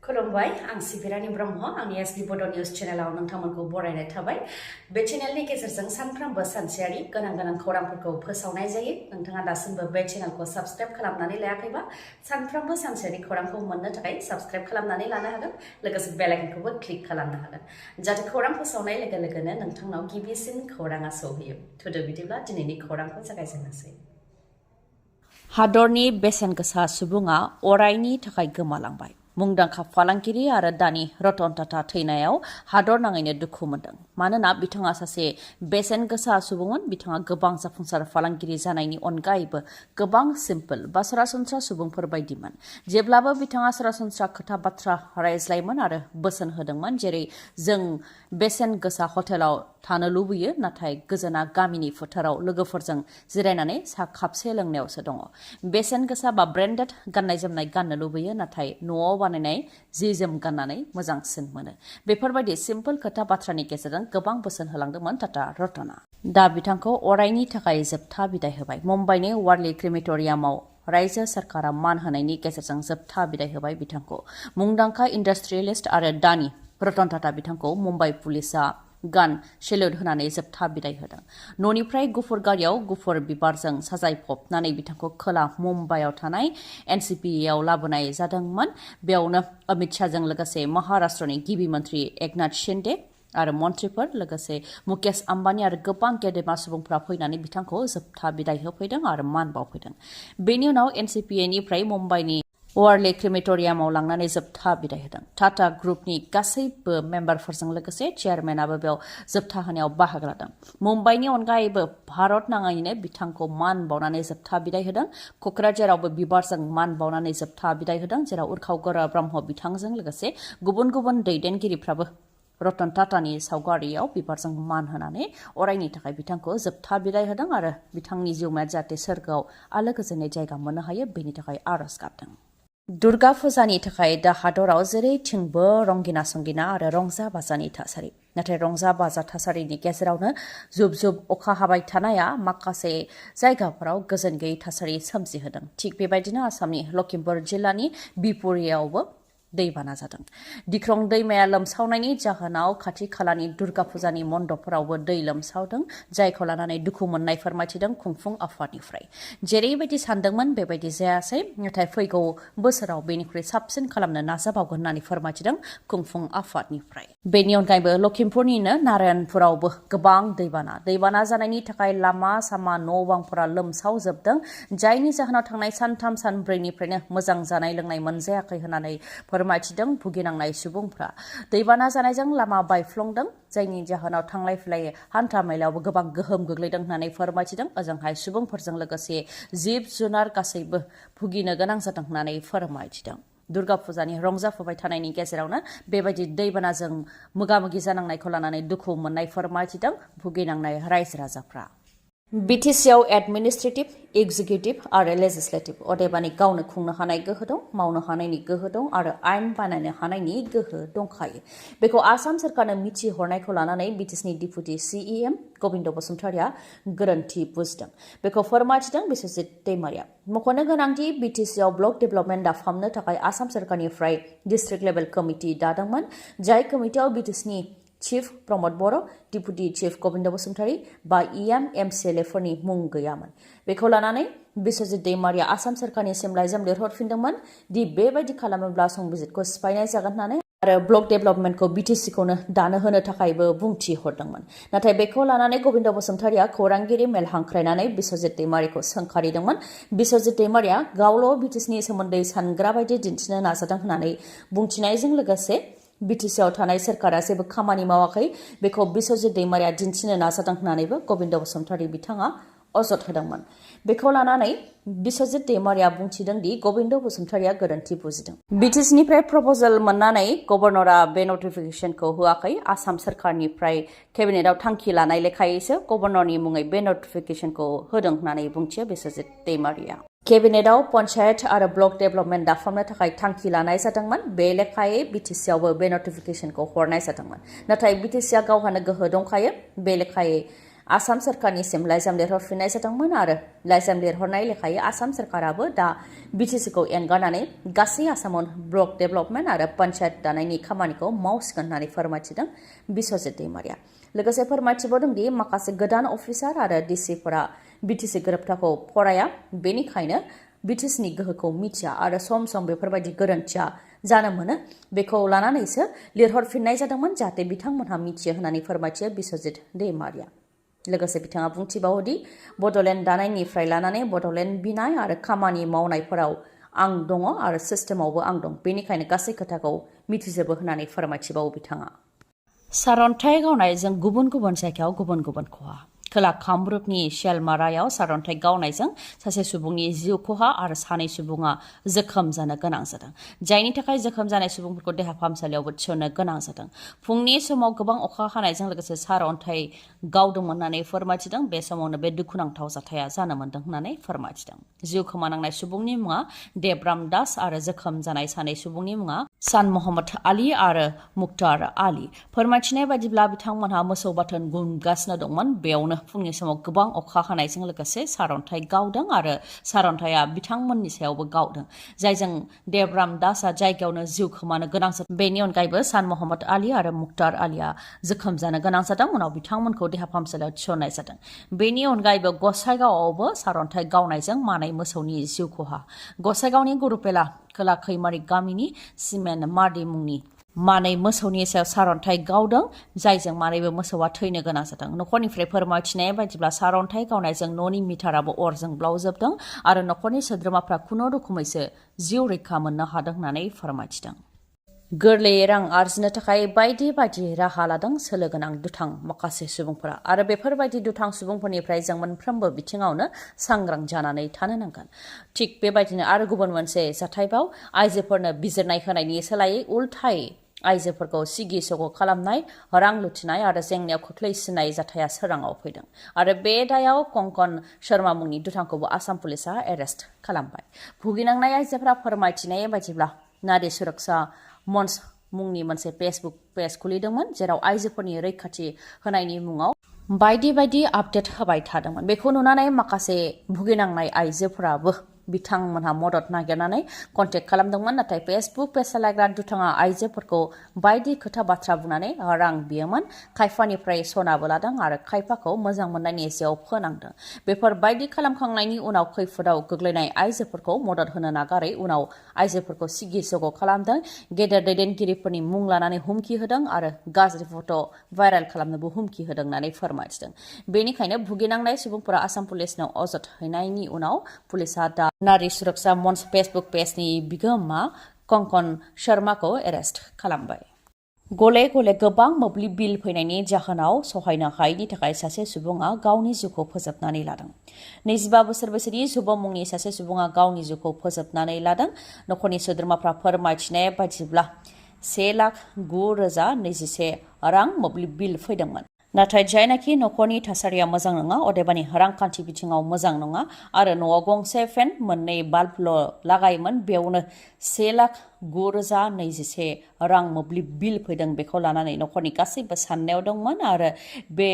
खुलुमबाय आं सिबि रानि ब्रह्म आंनि एसबि बड' निउज चेनेलाव नोंथांमोनखौ बरायनाय थाबाय बे चेनेलनि गेजेरजों सानफ्रोमबो सानसेयारि गोनां खौरांफोरखौ फोसावनाय जायो नोंथाङा दासिमबो बे चेनेलखौ साबस्क्राइब खालामनानै लायाखैबा सानफ्रोमबो सानसेयारि खौरांखौ मोननो थाखाय साबस्क्राइब खालामनानै लानो हागोन लोगोसे बेल आइकनखौबो क्लिक खालामनो हागोन जाहाथे खौरां फोसावनाय लोगो लोगोनो नोंथांनाव गिबिसिन खौराङा सौहैयो थुदो बिदिब्ला दिनैनि खौरांखौ जागायजेननोसै हादरनि बेसेन गोसा सुबुङा अरायनि थाखाय गोमालांबाय मुंदांखा फालांगिरि आरो दानि रतन टाटा थैनायाव हादर नाङैनो दुखु मोनदों मानोना बिथाङा सासे बेसेन गोसा सुबुंमोन बिथाङा गोबां जाफुंसार फालांगिरि जानायनि अनगायैबो गोबां सिम्पल बा सरासनस्रा सुबुंफोर बायदिमोन जेब्लाबो बिथाङा सरासनस्रा खोथा बाथ्रा रायज्लायोमोन आरो बोसोन होदोंमोन जेरै जों बेसेन गोसा हटेलाव थानो लुबैयो नाथाय गोजोना गामिनि फोथाराव लोगोफोरजों जिरायनानै साहा खापसे लोंनायावसो दङ बेसेन गोसा बा ब्रेन्डेड गाननाय जोमनाय गाननो लुबैयो नाथाय न'आव बानायनाय जि जोम गाननानै मोजांसिन मोनो बेफोरबायदि सिम्पल खोथा बाथ्रानि गेजेरजों गोबां बोसोन होलांदोंमोन टाटा रतना दा बिथांखौ अरायनि थाखाय जोबथा बिदाय होबाय मुम्बाइनि वारलि क्रिमेटरियामाव रायजो सरकारा मान होनायनि गेजेरजों जोबथा बिदाय होबाय बिथांखौ मुंदांखा इन्डास्ट्रियेलिस्ट आरो दानि रतन टाटा बिथांखौ मुम्बाइ पुलिसा गान सेल्युट होनानै जोबथा बिदाय होदों न'निफ्राय गुफुर गारियाव गुफुर बिबारजों साजायफबनानै बिथांखौ खोला मुम्बाइआव थानाय एनसिपिआव लाबोनाय जादोंमोन बेयावनो अमित शाहजों लोगोसे महाराष्ट्रनि गिबि मन्त्रि एकनाथ शिन्दे आरो मन्त्रिफोर लोगोसे मुकेश आम्बानी आरो गोबां गेदेमा सुबुंफ्रा फैनानै बिथांखौ जोबथा बिदाय होफैदों आरो मान बावफैदों बेनि उनाव एनसिपिनिफ्राय मुम्बाइनि वारलि क्रिमेटरियामाव लांनानै जोबथा बिदाय होदों टाटा ग्रुपनि गासैबो मेम्बारफोरजों लोगोसे चेयारमेनाबो बेयाव जोबथा होनायाव बाहागो लादों मुम्बाइनि अनगायैबो भारत नाङैनो बिथांखौ मान बावनानै जोबथा बिदाय होदों क'क्राझारावबो बिबारजों मान बावनानै जोबथा बिदाय होदों जेराव उर्खाव ब्रह्म बिथांजों लोगोसे गुबुन गुबुन दैदेनगिरिफ्राबो रतन टाटानि सावगारियाव बिबारजों मान होनानै अरायनि थाखाय बिथांखौ जोबथा बिदाय होदों आरो बिथांनि जिउमाया जाहाथे सोरगोआव आलो गोजोनै जायगा मोननो हायो बेनि थाखाय आरज गाबदों दुर्गा फुजानि थाखाय दा हादराव जेरैथिंबो रंगिना संगिना आरो रंजा बाजानि थासारि नाथाय रंजा बाजा थासारिनि गेजेरावनो जुब जुब अखा हाबाय थानाया माखासे जायगाफोराव गोजोन गैयै थासारि सोमजिहोदों थिग बेबायदिनो आसामनि लखिमपुर जिल्लानि बिपुरियावबो दैबाना जादों दिख्रं दैमाया लोमसावनायनि जाहोनाव खाथि खालानि दुर्गा फुजानि मण्डपफोरावबो दै लोमसावदों जायखौ लानानै दुखु मोननाय फोरमायथिदों खुंफुं आफादनिफ्राय जेरैबायदि सानदोंमोन बेबायदि जायासै नाथाय फैगौ बोसोराव बेनिख्रुइ साबसिन खालामनो नाजाबावगोन होननानै फोरमायथिदों खुंफुं आफादनिफ्राय बेनि अनगायैबो लखिमपुरनिनो नारायणपुरावबो गोबां दैबाना जानायनि थाखाय लामा सामा न' बांफोरा लोमसावजोबदों जायनि जाहोनाव थांनाय सानथाम सानब्रैनिफ्रायनो मोजां जानाय लोंनाय मोनजायाखै होननानै फोरमायथिदों भुगिनांनाय सुबुंफ्रा दैबाना जानायजों लामा बायफ्लंदों जायनि जाहोनाव थांलाय फैलाय हान्था मेलायावबो गोबां गोहोम गोग्लैदों होननानै फोरमायथिदों ओजोंहाय सुबुंफोरजों लोगोसे जिब जुनार गासैबो भुगिनो गोनां जादों होननानै फोरमायथिदों दुर्गा फुजानि रंजाफुबाय थानायनि गेजेरावनो बेबायदि दैबानाजों मोगा मोगि जानांनायखौ लानानै दुखु मोननाय फोरमायथिदों भुगिनांनाय रायजो राजाफ्रा बिटिसिआव एडमिनिस्ट्रेटिभ एक्जिकिउटिभ आरो लेजिस्लेटिभ अदेबानि गावनो खुंनो हानाय गोहो दं मावनो हानायनि गोहो दं आरो आयेन बानायनो हानायनि गोहो दंखायो बेखौ आसाम सरकारनो मिथिहरनायखौ लानानै बिटिसिनि डिपुटि सिइएम गबिन्द बसुमतारिया गोरोन्थि बुजिदों बेखौ फोरमायथिदों बिश्वजित दैमारिया मख'नो गोनांदि बिटिसिआव ब्लक डेभेलपमेन्ट दाफामनो थाखाय आसाम सरकारनिफ्राय डिस्ट्रिक्ट लेभेल कमिटि दादोंमोन जाय कमिटियाव बिटिसिनि चिफ प्रमद बर' डिपुटि चिफ गबिन्द बसुमतारी बा इएम एमसिएलएफोरनि मुं गैयामोन बेखौ लानानै बिश्वजित दैमारिया आसाम सरकारनिसिम लाइजाम लिरहरफिनदोंमोन दि बेबायदि खालामोब्ला संबिजितखौ सिफायनाय जागोन होननानै आरो ब्लक डेभेलपमेन्टखौ बिटिसिखौनो दानो होनो थाखायबो बुंथि हरदोंमोन नाथाय बेखौ लानानै गबिन्द बसुमतारिया खौरांगिरि मेल हांख्रायनानै बिश्वजित दैमारिखौ सोंखारिदोंमोन बिश्वजित दैमारिया गावल' बिटिसिनि सोमोन्दै सानग्रा बायदि दिन्थिनो नाजादों होननानै बुंथिनायजों लोगोसे बिटिसिआव थानाय सोरखारा जेबो खामानि मावाखै बेखौ बिश्वजित दैमारिया दिन्थिनो नाजादों होननानैबो गबिन्द बसुमतारी बिथाङा अजद होदोंमोन बेखौ लानानै बिश्वजित दैमारिया बुंथिदों दि गबिन्द बसुमतारिया गोरोन्थि बुजिदों बिटिसिनिफ्राय प्रप'जाल मोननानै गभर्नरा बे नटिफिकेसनखौ होआखै आसाम सरकारनिफ्राय केबिनेटआव थांखि लानाय लेखायैसो गभर्नरनि मुङै बे नटिफिकेसनखौ होदों होननानै बुंथियो बिश्वजित दैमारिया केबिनेटआव पन्चायत आरो ब्लक डेभेलपमेन्ट दाफामनो थाखाय थांखि लानाय जादोंमोन बे लेखायै बिटिसिआवबो बे नटिफिकेसनखौ हरनाय जादोंमोन नाथाय बिटिसिआ गावहानो गोहो दंखायो बे लेखायै आसाम सोरखारनिसिम लाइजाम लिरहरफिननाय जादोंमोन आरो लाइजाम लिरहरनाय लेखायै आसाम सोरखाराबो दा BTCखौ एंगारनानै गासै आसामाव ब्लक डेभेलपमेन्ट आरो पन्चायत दानायनि खामानिखौ मावसिगोन होननानै फोरमायथिदों बिश्वजित दैमारिया। लोगोसे फोरमायथिबावदों दि माखासे गोदान अफिसार आरो DCफोरा BTC गोरोबथाखौ फराया, बेनिखायनो BTCनि गोहोखौ मिथिया आरो सम सम बेफोरबायदि गोरोन्थिया जानो मोनो, बेखौ लानानैसो लिरहरफिननाय जादोंमोन जाहाथे बिथांमोनहा मिथियो होननानै फोरमायथियो बिश्वजित दैमारिया। लोगोसे बिथाङा बुंथिबावोदि बड'लेण्ड दानायनिफ्राय लानानै बड'लेण्ड बिनाय आरो खामानि मावनायफोराव आं दङ आरो सिस्टेमावबो आं दं, बेनिखायनो गासै खोथाखौ मिथिजोबो होननानै फोरमायथिबावो बिथाङा। सारन्थाइ गावनायजों गुबुन गुबुन जायगायाव गुबुन गुबुन खहा। खोला कामरुपनि शेलमारायाव सारन्थाइ गावनायजों सासे सुबुंनि जिउ खहा आरो सानै सुबुङा जोखोम जानो गोनां जादों, जायनि थाखाय जोखोम जानाय सुबुंफोरखौ देहा फाहामसालियावबो थिसननो गोनां जादों। फुंनि समाव गोबां अखा हानायजों लोगोसे सारअन्थाइ गावदोंमोन होननानै फोरमायथिदों। बे समावनो बे दुखुनांथाव जाथाया जानो मोन्दों होननानै फोरमायथिदों। जिउ खोमानांनाय सुबुंनि मुङा देबराम दास आरो जोखोम जानाय सानै सुबुंनि मुङा सान महम्मद आली आरो मुक्तार आली। फोरमायथिनाय बायदिब्ला बिथांमोनहा मोसौ बाथोन गुमगासिनो दंमोन। बेयावनो फुंनि समाव गोबां अखा हानायजों लोगोसे सारअन्थाइ गावदों आरो सारअन्थाइया बिथांमोननि सायावबो गावदों, जायजों देबराम दासआ जायगायावनो जिउ खोमानो गोनां जादों। बेनि अनगायैबो सान महम्मद आली आरो मुक्तार आलीआ जोखोम जानो गोनां जादों। उनाव बिथांमोनखौ देहा फाहामसालियाव थिसननाय जादों। बेनि अनगायैबो गसाइगावआवबो सारअन्थाइ गावनायजों मानै मोसौनि जिउ खहा। गसाइगावनि गुरुपेला खोला खैमारि गामिनि सिमेन्ट मार्दि मुंनि मानै मोसौनि सायाव सारअन्थाइ गावदों, जायजों मानैबो मोसौआ थैनो गोनां जादों। न'खरनिफ्राय फोरमायथिनाय बायदिब्ला सारअन्थाइ गावनायजों न'नि मिटाराबो अरजों ब्लावजोबदों आरो न'खरनि सोद्रोमाफ्रा खुनु रोखोमैसो जिउ रैखा मोननो हादों होननानै फोरमायथिदों। गोरलैयै रां आरजिनो थाखाय बायदि बायदि राहा लादों सोलो गोनां दुथां माखासे सुबुंफोरा आरो बेफोरबायदि दुथां सुबुंफोरनिफ्राय जों मोनफ्रोमबो बिथिङावनो सांग्रां जानानै थानो नांगोन। थिग बेबायदिनो आरो गुबुन मोनसे जाथायबाव आइजोफोरनो बिजिरनाय होनायनि सोलायै उल्थायै आइजोफोरखौ सिगि सग' खालामनाय, रां लुथिनाय आरो जेंनायाव खोख्लैसिननाय जाथाया सोराङाव फैदों आरो बे दायाव कंकन शर्मा मुंनि दुथांखौबो आसाम पुलिसा एरेस्ट खालामबाय। भुगिनांनाय आइजोफोरा फोरमायथिनाय बायदिब्ला नारी सुरक्षा मन्च मुंनि मोनसे फेसबुक पेज खुलिदोंमोन, जेराव आइजोफोरनि रैखाथि होनायनि मुङाव बायदि बायदि आपडेट होबाय थादोंमोन। बेखौ नुनानै माखासे भुगिनांनाय आइजोफोराबो बिथांमोनहा मदद नागिरनानै कन्टेक्ट खालामदोंमोन, नाथाय फेसबुक पेज सालायग्रा दुथाङा आइजोफोरखौ बायदि खोथा बाथ्रा बुंनानै रां बियोमोन। खायफानिफ्राय सनाबो लादों आरो खायफाखौ मोजां मोननायनि सायाव फोनांदों। बेफोरबायदि खालामखांनायनि उनाव खैफोदाव गोग्लैनाय आइजोफोरखौ मदद होनो नागारै उनाव आइजोफोरखौ सिगि सग' खालामदों, गेदेर दैदेनगिरिफोरनि मुं लानानै हुमखि होदों आरो गाज्रि फट' भाइरेल खालामनोबो हुमखि होदों होननानै फोरमायथिदों। बेनिखायनो भुगिनांनाय सुबुंफोरा आसाम पुलिसनाव अजद हैनायनि उनाव पुलिसा दा नारी सुरक्षा मन्च फेसबुक पेजनि बिगोमा कंकन शर्माखौ एरेस्ट खालामबाय। गले गले गोबां मोब्लिब बिल फैनायनि जाहोनाव सहायनो हायैनि थाखाय सासे सुबुङा गावनि जिउखौ फोजोबनानै लादों। 25 बोसोर बैसोनि जुबम मुंनि सासे सुबुङा गावनि जिउखौ फोजोबनानै लादों। न'खरनि सोद्रोमाफ्रा फोरमायथिनाय बायदिब्ला 1,09,021 रां मोब्लिब बिल फैदोंमोन। नाथाय जायनाखि न'खरनि थासारिया मोजां नङा, अदेबानि रांखान्थि बिथिङाव मोजां नङा आरो न'आव गंसे फेन, 2 बाल्बल' लागायोमोन, बेयावनो 1,09,021 रां मोब्लिब बिल फैदों। बेखौ लानानै न'खरनि गासैबो साननायाव दंमोन आरो बे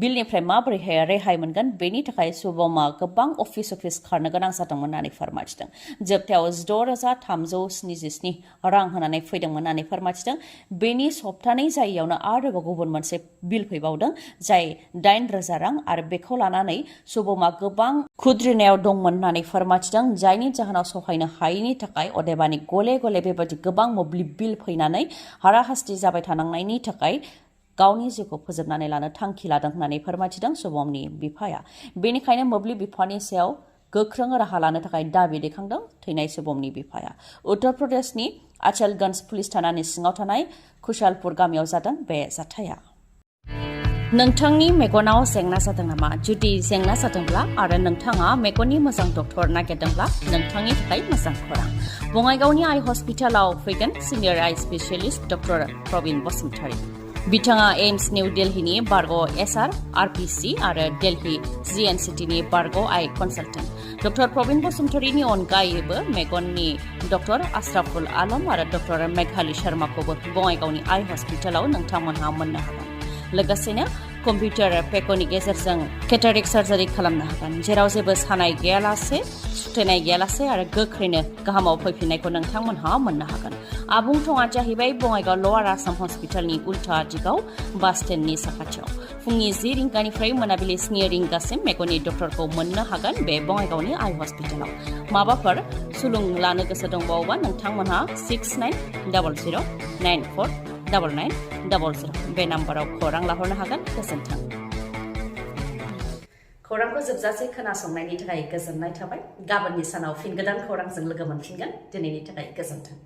बिलनिफ्राय माबोरैहाय रेहाय मोनगोन बेनि थाखाय सुबमा गोबां अफिस खारनो गोनां जादोंमोन होननानै फोरमायथिदों। जोबथायाव 6,377 रां होनानै फैदोंमोन होननानै फोरमायथिदों। बेनि सप्तानै जायैयावनो आरोबाव गुबुन मोनसे बिल फैबावदों, जाय 8,000 रां आरो बेखौ लानानै सुबमा गोबां खुद्रिनायाव दंमोन होननानै फोरमायथिदों, जायनि जाहोनाव सहायनो हायैनि थाखाय अदेबानि गले गले बेबायदि गोबां मोब्लिब बिल फैनानै हाराहास्ति जाबाय थानांनायनि थाखाय गावनि जिउखौ फोजोबनानै लानो थांखि लादों होननानै फोरमायथिदों सुबमनि बिफाया। बेनिखायनो मोब्लिब बिफानि सायाव गोख्रों राहा लानो थाखाय दाबि दैखांदों थैनाय सुबमनि बिफाया। उत्तर प्रदेशनि आचलगन्ज पुलिस थानानि सिङाव थानाय खुशालपुर गामियाव जादों बे जाथाया। नोंथांनि मेगनाव जेंना जादों नामा? जुदि जेंना जादोंब्ला आरो नोंथाङा मेगननि मोजां डक्टर नागिरदोंब्ला नोंथांनि थाखाय मोजां खौरां। बङाइगावनि आइ हस्पिटालाव फैगोन सिनियर आइ स्पेशलिस्ट डक्टर प्रबिन बसुमतारी। बिथाङा एम्स निउ दिल्लीनि बारग' SR RPC आरो दिल्ली GNCTनि बारग' आइ कनसालटेन्ट। डक्टर प्रबिन बसुमतारीनि अनगायैबो मेगननि डक्टर आशराफुल आलम आरो डक्टर मेघाली शर्माखौबो बङाइगावनि आइ हस्पिटालाव नोंथांमोनहा मोननो हागोन। लोगोसेनो कम्पिउटार पेकनि गेजेरजों केटारेक्ट सार्जारि खालामनो हागोन जेराव जेबो सानाय गैयालासे सुथेनाय गैयालासे आरो गोख्रैनो गाहामाव फैफिननायखौ नोंथांमोनहा मोननो हागोन आबुं थङा जाहैबाय बङाइगाव लवार आसाम हस्पिटालनि उल्था दिगाव बास स्टेन्डनि साखाथियाव फुंनि 10 रिंगानिफ्राय मोनाबिलि 7 रिंगासिम मेगननि डक्टरखौ मोननो हागोन बे बङाइगावनि आइ हस्पिटालाव माबाफोर सुलुं लानो गोसो दंबावोबा नोंथांमोनहा 6900949900 बे नाम्बाराव खौरां लाहरनो हागोन गोजोन्थों खौरांखौ जोबजासे खोनासंनायनि थाखाय गोजोननाय थाबाय गाबोननि सानाव फिन गोदान खौरांजों लोगो मोनफिनगोन दिनैनि थाखाय गोजोन्थों